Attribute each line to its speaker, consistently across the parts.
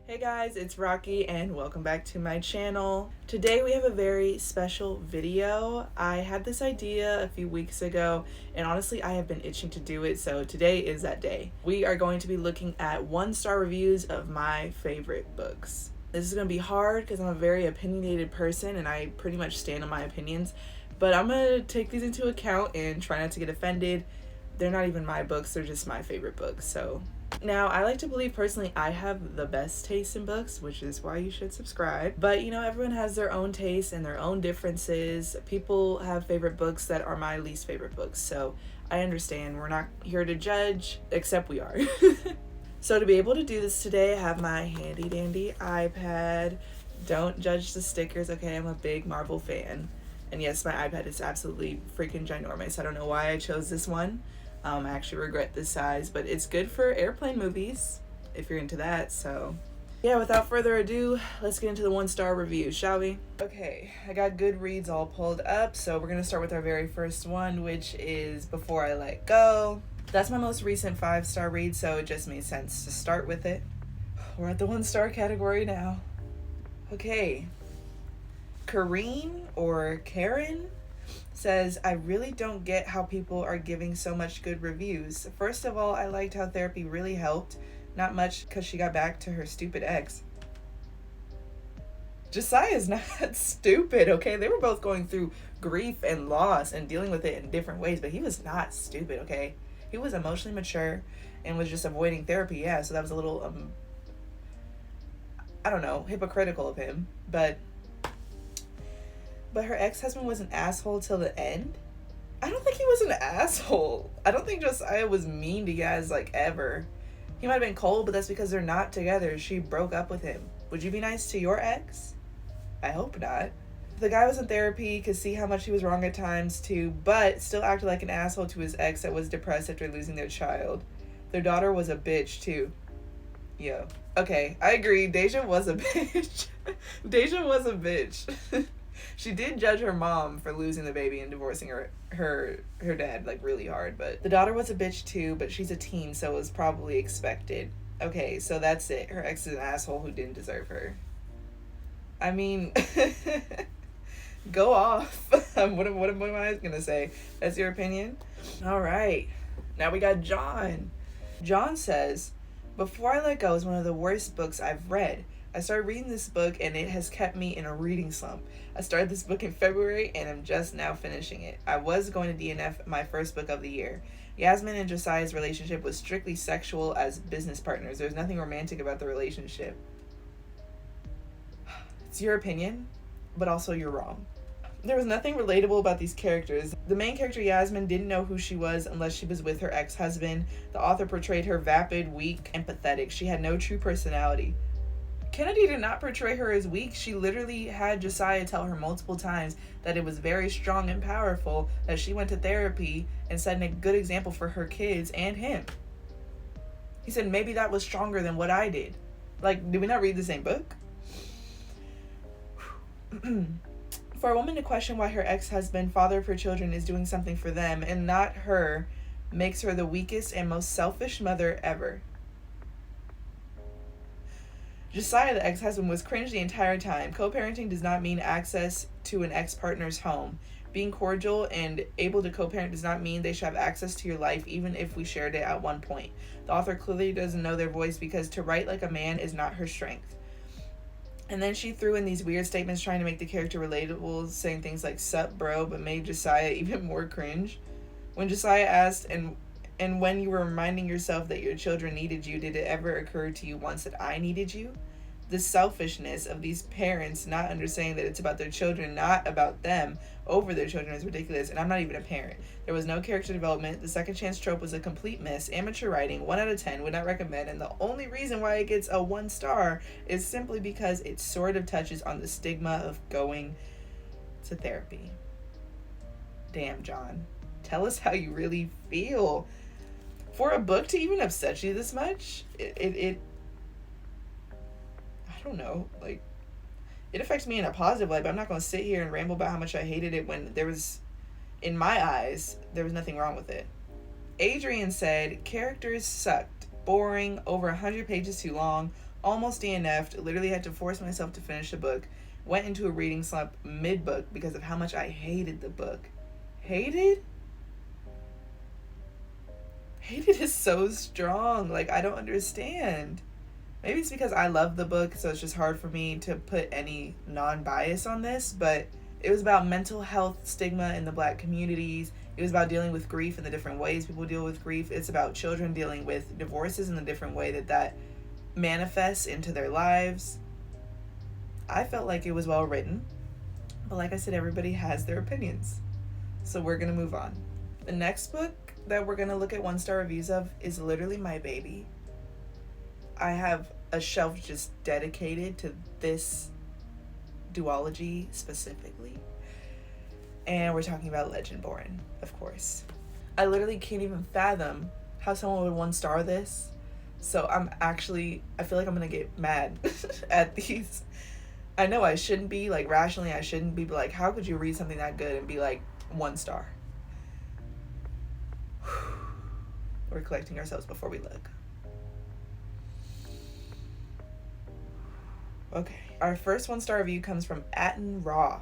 Speaker 1: Hey guys, it's Rocky and welcome back to my channel. Today we have a very special video. I had this idea a few weeks ago and honestly I have been itching to do it, so today is that day. We are going to be looking at 1-star reviews of my favorite books. This is going to be hard because I'm a very opinionated person and I pretty much stand on my opinions, but I'm going to take these into account and try not to get offended. They're not even my books, they're just my favorite books, so. Now, I like to believe personally I have the best taste in books, which is why you should subscribe. But, you know, everyone has their own taste and their own differences. People have favorite books that are my least favorite books, so I understand. We're not here to judge, except we are. So to be able to do this today, I have my handy dandy iPad. Don't judge the stickers, okay? I'm a big Marvel fan. And yes, my iPad is absolutely freaking ginormous. I don't know why I chose this one. I actually regret this size, but it's good for airplane movies if you're into that. So yeah, without further ado, let's get into the 1-star reviews, shall we? Okay, I got Goodreads all pulled up, so we're gonna start with our very first one, which is Before I Let Go. That's my most recent 5-star read, so it just made sense to start with it. We're at the 1-star category now. Okay, Karen says, I really don't get how people are giving so much good reviews. First of all, I liked how therapy really helped. Not much because she got back to her stupid ex. Josiah's not stupid, okay? They were both going through grief and loss and dealing with it in different ways, but he was not stupid, okay? He was emotionally mature and was just avoiding therapy, yeah, so that was a little, I don't know, hypocritical of him, but her ex-husband was an asshole till the end? I don't think he was an asshole. I don't think Josiah was mean to you guys, like, ever. He might have been cold, but that's because they're not together. She broke up with him. Would you be nice to your ex? I hope not. The guy was in therapy, could see how much he was wrong at times, too, but still acted like an asshole to his ex that was depressed after losing their child. Their daughter was a bitch, too. Yo. Okay, I agree. Deja was a bitch. Deja was a bitch. She did judge her mom for losing the baby and divorcing her dad, like, really hard. But the daughter was a bitch, too, but she's a teen, so it was probably expected. Okay, so that's it. Her ex is an asshole who didn't deserve her. I mean, go off. What am I gonna say? That's your opinion? All right. Now we got John. John says, Before I Let Go is one of the worst books I've read. I started reading this book and it has kept me in a reading slump. I started this book in February and I'm just now finishing it. I was going to DNF my first book of the year. Yasmin and Josiah's relationship was strictly sexual as business partners. There's nothing romantic about the relationship. It's your opinion, but also you're wrong. There was nothing relatable about these characters. The main character, Yasmin, didn't know who she was unless she was with her ex-husband. The author portrayed her vapid, weak, and pathetic. She had no true personality. Kennedy did not portray her as weak. She literally had Josiah tell her multiple times that it was very strong and powerful, that she went to therapy and set a good example for her kids and him. He said maybe that was stronger than what I did. Like, did we not read the same book? For a woman to question why her ex-husband, father of her children, is doing something for them and not her makes her the weakest and most selfish mother ever. Josiah, the ex-husband, was cringe the entire time. Co-parenting does not mean access to an ex-partner's home. Being cordial and able to co-parent does not mean they should have access to your life, even if we shared it at one point. The author clearly doesn't know their voice because to write like a man is not her strength. And then she threw in these weird statements trying to make the character relatable, saying things like, sup bro, but made Josiah even more cringe. When Josiah asked, and when you were reminding yourself that your children needed you, did it ever occur to you once that I needed you? The selfishness of these parents not understanding that it's about their children, not about them, over their children is ridiculous, and I'm not even a parent. There was no character development. The second chance trope was a complete miss. Amateur writing, 1 out of 10, would not recommend, and the only reason why it gets a 1 star is simply because it sort of touches on the stigma of going to therapy. Damn, John. Tell us how you really feel. For a book to even upset you this much, it I don't know, like, it affects me in a positive way, but I'm not going to sit here and ramble about how much I hated it when there was, in my eyes, there was nothing wrong with it. Adrian said, characters sucked, boring, over 100 pages too long, almost DNF'd, literally had to force myself to finish the book, went into a reading slump mid-book because of how much I hated the book. Hated? Hated is so strong. Like, I don't understand. Maybe it's because I love the book, so it's just hard for me to put any non-bias on this, but it was about mental health stigma in the Black communities. It was about dealing with grief and the different ways people deal with grief. It's about children dealing with divorces and the different way that manifests into their lives. I felt like it was well written, but like I said, everybody has their opinions. So we're going to move on. The next book that we're going to look at 1-star reviews of is literally my baby. I have a shelf just dedicated to this duology specifically. And we're talking about Legendborn, of course. I literally can't even fathom how someone would 1-star this. So I feel like I'm going to get mad at these. I know I shouldn't be, like, rationally I shouldn't be, but like, how could you read something that good and be like 1 star? We're collecting ourselves before we look. Okay. Our first 1-star review comes from Atten Raw.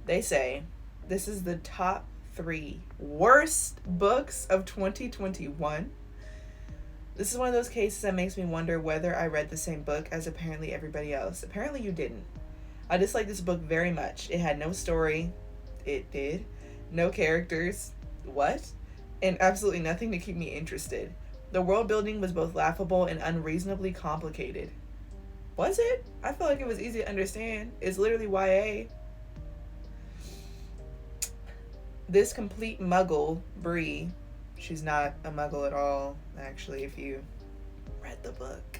Speaker 1: They say, this is the top 3 worst books of 2021. This is one of those cases that makes me wonder whether I read the same book as apparently everybody else. Apparently you didn't. I dislike this book very much. It had no story. It did. No characters. What? And absolutely nothing to keep me interested. The world building was both laughable and unreasonably complicated. Was it? I feel like it was easy to understand. It's literally YA. This complete muggle, Bree, she's not a muggle at all, actually, if you read the book,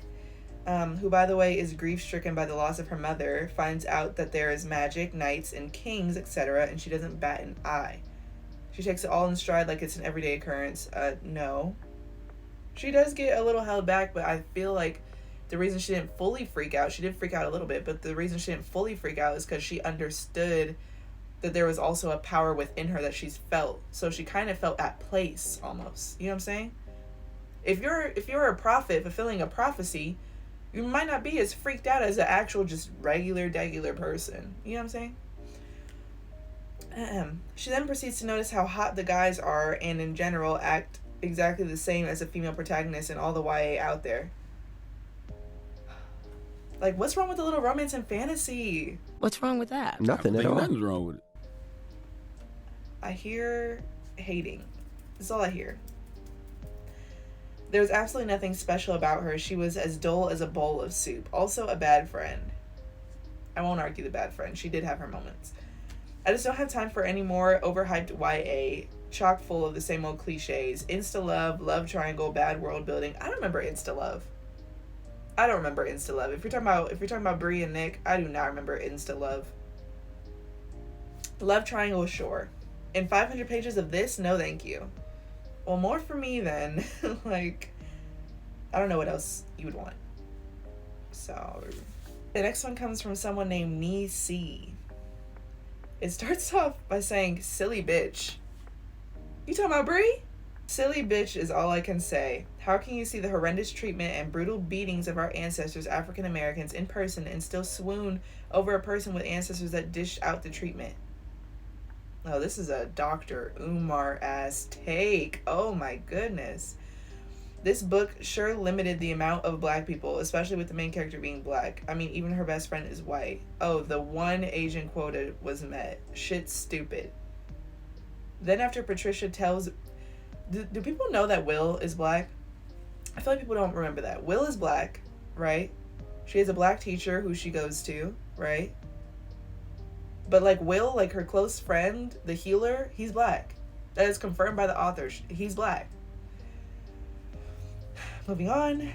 Speaker 1: who, by the way, is grief-stricken by the loss of her mother, finds out that there is magic, knights, and kings, etc., and she doesn't bat an eye. She takes it all in stride like it's an everyday occurrence. No. She does get a little held back, but I feel like the reason she didn't fully freak out, she did freak out a little bit, but the reason she didn't fully freak out is because she understood that there was also a power within her that she's felt. So she kind of felt at place, almost. You know what I'm saying? If you're a prophet fulfilling a prophecy, you might not be as freaked out as an actual just regular person. You know what I'm saying? She then proceeds to notice how hot the guys are and in general act exactly the same as a female protagonist in all the YA out there. Like, what's wrong with a little romance and fantasy?
Speaker 2: What's wrong with that?
Speaker 3: Nothing at all.
Speaker 4: Nothing's wrong with it.
Speaker 1: I hear hating. That's all I hear. There was absolutely nothing special about her. She was as dull as a bowl of soup. Also a bad friend. I won't argue the bad friend. She did have her moments. I just don't have time for any more overhyped YA, chock full of the same old cliches. Insta-love, love triangle, bad world building. I don't remember Insta-love. If you're talking about Bree and Nick, I do not remember Insta-love. Love triangle, sure. In 500 pages of this, no thank you. Well, more for me then. Like, I don't know what else you would want. So, the next one comes from someone named Nee C. It starts off by saying, silly bitch. You talking about Bree? Silly bitch is all I can say. How can you see the horrendous treatment and brutal beatings of our ancestors, African Americans, in person and still swoon over a person with ancestors that dished out the treatment? Oh, this is a Dr. Umar-ass take. Oh my goodness. This book sure limited the amount of black people, especially with the main character being black. I mean, even her best friend is white. Oh, the one Asian quota was met. Shit's stupid. Then after Patricia tells... Do people know that Will is black? I feel like people don't remember that. Will is black, right? She has a black teacher who she goes to, right? But like Will, like her close friend, the healer, he's black. That is confirmed by the author. He's black. Moving on.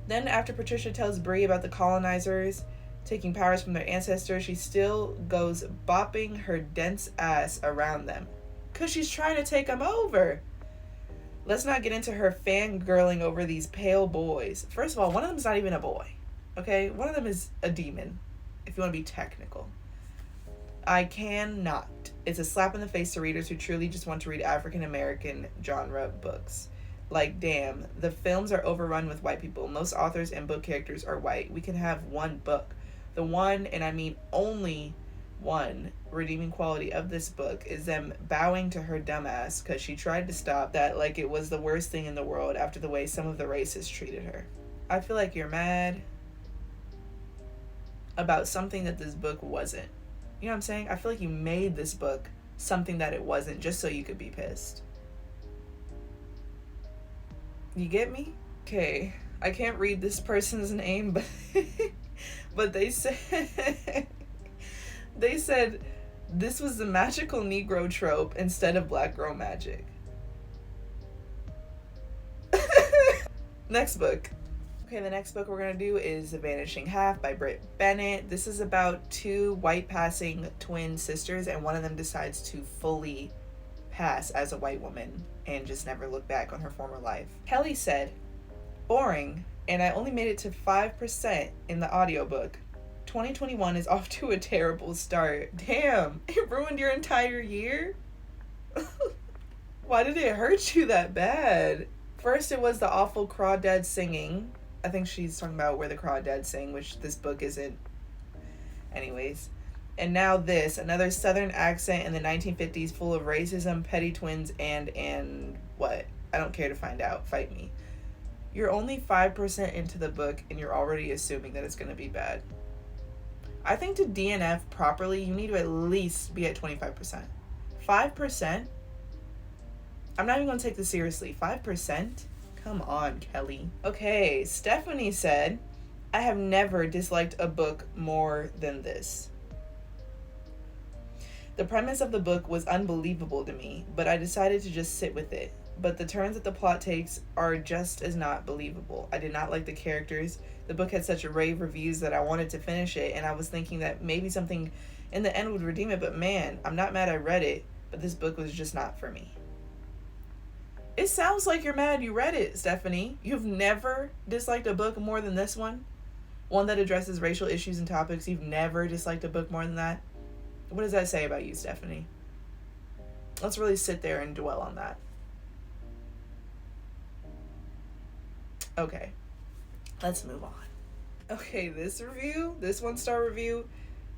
Speaker 1: Then after Patricia tells Bree about the colonizers taking powers from their ancestors, she still goes bopping her dense ass around them. Because she's trying to take them over. Let's not get into her fangirling over these pale boys. First of all, one of them is not even a boy. Okay? One of them is a demon, if you want to be technical. I cannot. It's a slap in the face to readers who truly just want to read African American genre books. Like, damn, the films are overrun with white people. Most authors and book characters are white. We can have one book. The one, and I mean only one, redeeming quality of this book is them bowing to her dumbass because she tried to stop that like it was the worst thing in the world after the way some of the racists treated her. I feel like you're mad about something that this book wasn't. You know what I'm saying? I feel like you made this book something that it wasn't just so you could be pissed. You get me? Okay, I can't read this person's name, but they said they said this was the magical Negro trope instead of black girl magic. Next book. Okay, the next book we're going to do is Vanishing Half by Britt Bennett. This is about two white passing twin sisters, and one of them decides to fully pass as a white woman and just never look back on her former life. Kelly said, boring, and I only made it to 5% in the audiobook. 2021 is off to a terrible start. Damn, it ruined your entire year? Why did it hurt you that bad? First, it was the awful crawdad singing. I think she's talking about where the crawdads sing, which this book isn't. Anyways. And now this, another southern accent in the 1950s full of racism, petty twins, and what? I don't care to find out. Fight me. You're only 5% into the book and you're already assuming that it's going to be bad. I think to DNF properly, you need to at least be at 25%. 5%? I'm not even going to take this seriously. 5%? Come on, Kelly. Okay, Stephanie said, I have never disliked a book more than this. The premise of the book was unbelievable to me, but I decided to just sit with it. But the turns that the plot takes are just as not believable. I did not like the characters. The book had such rave reviews that I wanted to finish it, and I was thinking that maybe something in the end would redeem it, but man, I'm not mad I read it, but this book was just not for me. It sounds like you're mad you read it, Stephanie. You've never disliked a book more than this one? One that addresses racial issues and topics. You've never disliked a book more than that? What does that say about you, Stephanie? Let's really sit there and dwell on that. Okay, let's move on. Okay, this review, this 1-star review,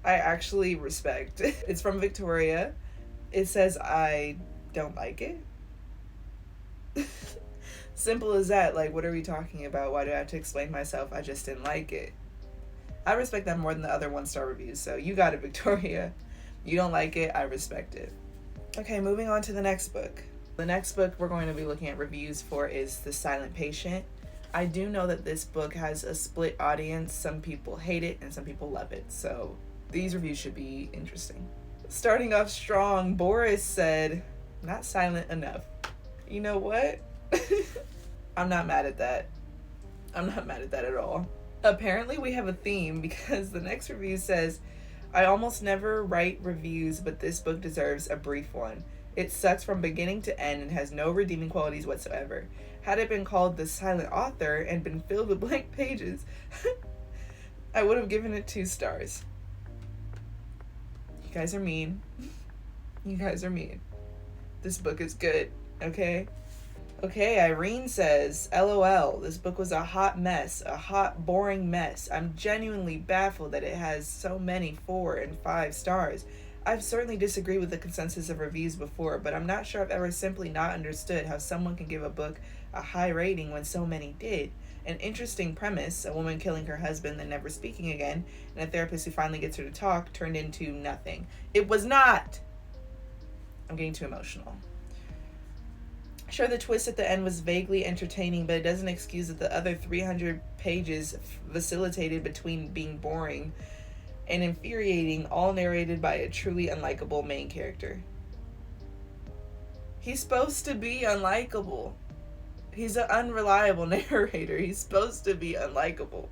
Speaker 1: I actually respect. It's from Victoria. It says, I don't like it. Simple as that. Like, what are we talking about? Why do I have to explain myself? I just didn't like it. I respect that more than the other 1-star reviews, so you got it, Victoria. You don't like it, I respect it. Okay, moving on to the next book. The next book we're going to be looking at reviews for is The Silent Patient. I do know that this book has a split audience. Some people hate it and some people love it, so these reviews should be interesting. Starting off strong, Boris said, not silent enough. You know what? I'm not mad at that. I'm not mad at that at all. Apparently we have a theme because the next review says, I almost never write reviews, but this book deserves a brief one. It sucks from beginning to end and has no redeeming qualities whatsoever. Had it been called The Silent Author and been filled with blank pages, I would have given it 2 stars. You guys are mean. You guys are mean. This book is good, okay? Okay, Irene says, LOL, this book was a hot mess, a hot, boring mess. I'm genuinely baffled that it has so many 4 and 5 stars. I've certainly disagreed with the consensus of reviews before, but I'm not sure I've ever simply not understood how someone can give a book a high rating when so many did. An interesting premise, a woman killing her husband then never speaking again, and a therapist who finally gets her to talk, turned into nothing. It was not! I'm getting too emotional. Sure, the twist at the end was vaguely entertaining, but it doesn't excuse that the other 300 pages vacillated between being boring and infuriating, all narrated by a truly unlikable main character. He's supposed to be unlikable. He's an unreliable narrator. He's supposed to be unlikable.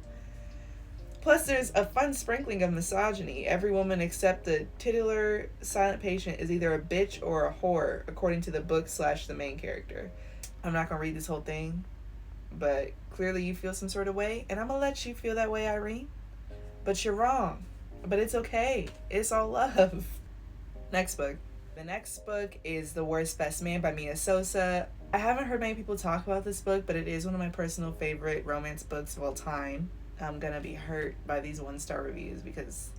Speaker 1: Plus, there's a fun sprinkling of misogyny. Every woman except the titular silent patient is either a bitch or a whore, according to the book / the main character. I'm not going to read this whole thing, but clearly you feel some sort of way, and I'm going to let you feel that way, Irene. But you're wrong. But it's okay. It's all love. Next book. The next book is The Worst Best Man by Mia Sosa. I haven't heard many people talk about this book, but it is one of my personal favorite romance books of all time. I'm gonna be hurt by these 1-star reviews because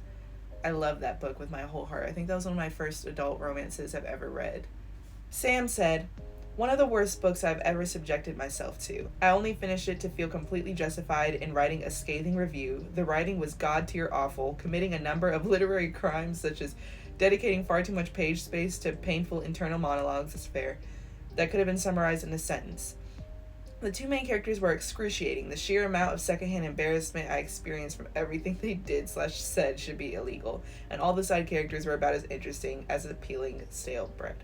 Speaker 1: I love that book with my whole heart. I think that was one of my first adult romances I've ever read. Sam said, "One of the worst books I've ever subjected myself to. I only finished it to feel completely justified in writing a scathing review. The writing was god-tier awful, committing a number of literary crimes such as dedicating far too much page space to painful internal monologues," is fair, "that could have been summarized in a sentence. The 2 main characters were excruciating. The sheer amount of secondhand embarrassment I experienced from everything they did/said should be illegal. And all the side characters were about as interesting as appealing stale bread."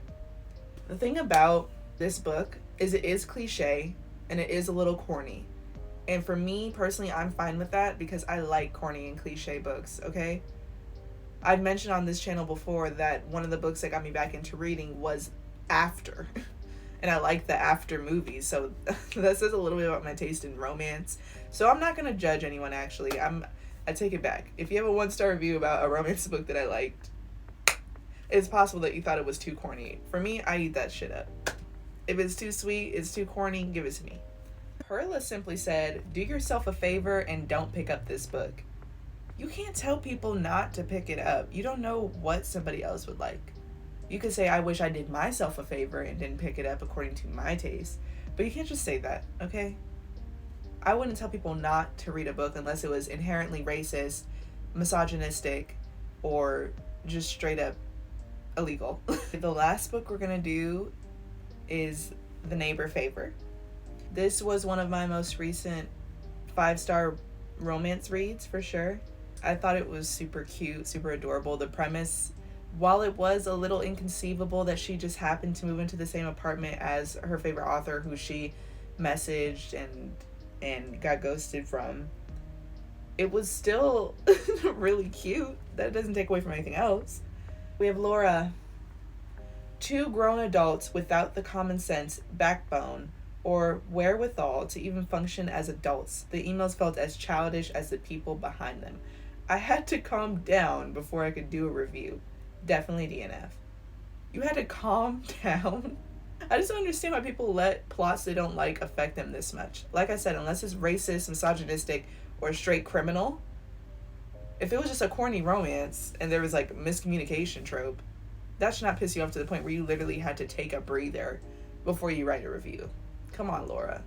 Speaker 1: The thing about this book is it is cliche and it is a little corny. And for me personally, I'm fine with that because I like corny and cliche books, okay? I've mentioned on this channel before that one of the books that got me back into reading was After. And I like the After movies, so that says a little bit about my taste in romance. So I'm not going to judge anyone, actually. I take it back. If you have a 1-star review about a romance book that I liked, it's possible that you thought it was too corny. For me, I eat that shit up. If it's too sweet, it's too corny, give it to me. Perla simply said, "Do yourself a favor and don't pick up this book." You can't tell people not to pick it up. You don't know what somebody else would like. You could say, "I wish I did myself a favor and didn't pick it up according to my taste." But you can't just say that, okay? I wouldn't tell people not to read a book unless it was inherently racist, misogynistic, or just straight up illegal. The last book we're gonna do is The Neighbor Favor. This was one of my most recent 5-star romance reads for sure. I thought it was super cute, super adorable. The premise, while it was a little inconceivable that she just happened to move into the same apartment as her favorite author who she messaged and got ghosted from, it was still really cute. That doesn't take away from anything else. We have Laura. "2 grown adults without the common sense, backbone, or wherewithal to even function as adults. The emails felt as childish as the people behind them. I had to calm down before I could do a review. Definitely DNF." You had to calm down? I just don't understand why people let plots they don't like affect them this much. Like I said, unless it's racist, misogynistic, or straight criminal. If it was just a corny romance and there was like miscommunication trope, that should not piss you off to the point where you literally had to take a breather before you write a review. Come on, Laura.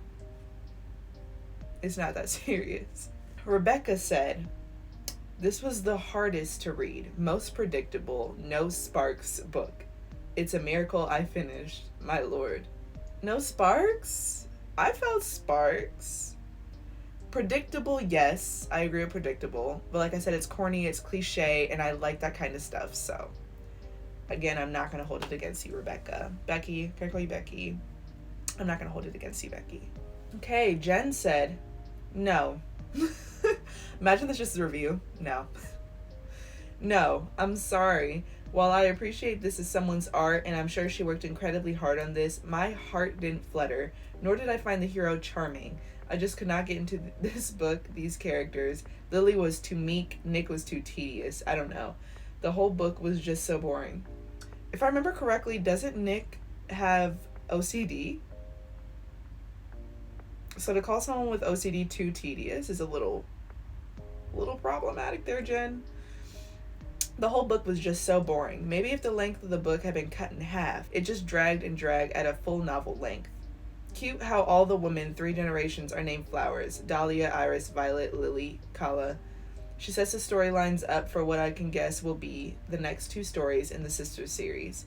Speaker 1: It's not that serious. Rebecca said, "This was the hardest to read, most predictable, no sparks book. It's a miracle I finished, my lord." No sparks? I felt sparks. Predictable, yes, I agree with predictable. But like I said, it's corny, it's cliche, and I like that kind of stuff. So, again, I'm not going to hold it against you, Rebecca. Becky, can I call you Becky? I'm not going to hold it against you, Becky. Okay, Jen said, "No." Imagine this just a review. No. "No, I'm sorry. While I appreciate this is someone's art, and I'm sure she worked incredibly hard on this, my heart didn't flutter, nor did I find the hero charming. I just could not get into this book, these characters. Lily was too meek, Nick was too tedious. I don't know. The whole book was just so boring." If I remember correctly, doesn't Nick have OCD? So to call someone with OCD too tedious is a little problematic there, Jen. "The whole book was just so boring. Maybe if the length of the book had been cut in half, it just dragged and dragged at a full novel length. Cute how all the women 3 generations are named flowers. Dahlia, Iris, Violet, Lily, Kala. She sets the storylines up for what I can guess will be the next 2 stories in the Sisters series."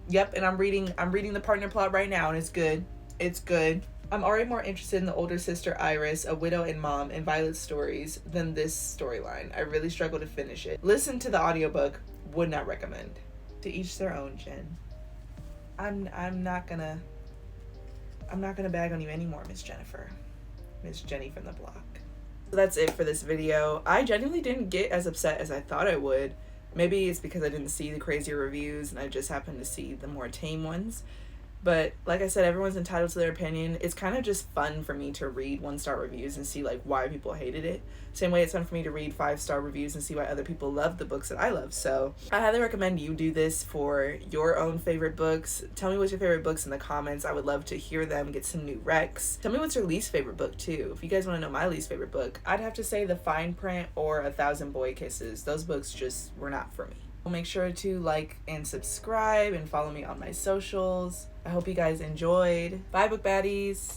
Speaker 1: Yep, and I'm reading the partner plot right now, and it's good. It's good. "I'm already more interested in the older sister Iris, a widow and mom, and Violet's stories than this storyline. I really struggle to finish it. Listen to the audiobook. Would not recommend." To each their own, Jen. I'm not gonna bag on you anymore, Miss Jennifer. Miss Jenny from the block. So that's it for this video. I genuinely didn't get as upset as I thought I would. Maybe it's because I didn't see the crazier reviews and I just happened to see the more tame ones. But like I said, everyone's entitled to their opinion. It's kind of just fun for me to read 1-star reviews and see like why people hated it. Same way it's fun for me to read 5-star reviews and see why other people love the books that I love. So I highly recommend you do this for your own favorite books. Tell me what's your favorite books in the comments. I would love to hear them, get some new recs. Tell me what's your least favorite book too. If you guys want to know my least favorite book, I'd have to say The Fine Print or A Thousand Boy Kisses. Those books just were not for me. Make sure to like and subscribe and follow me on my socials. I hope you guys enjoyed. Bye, Book Baddies.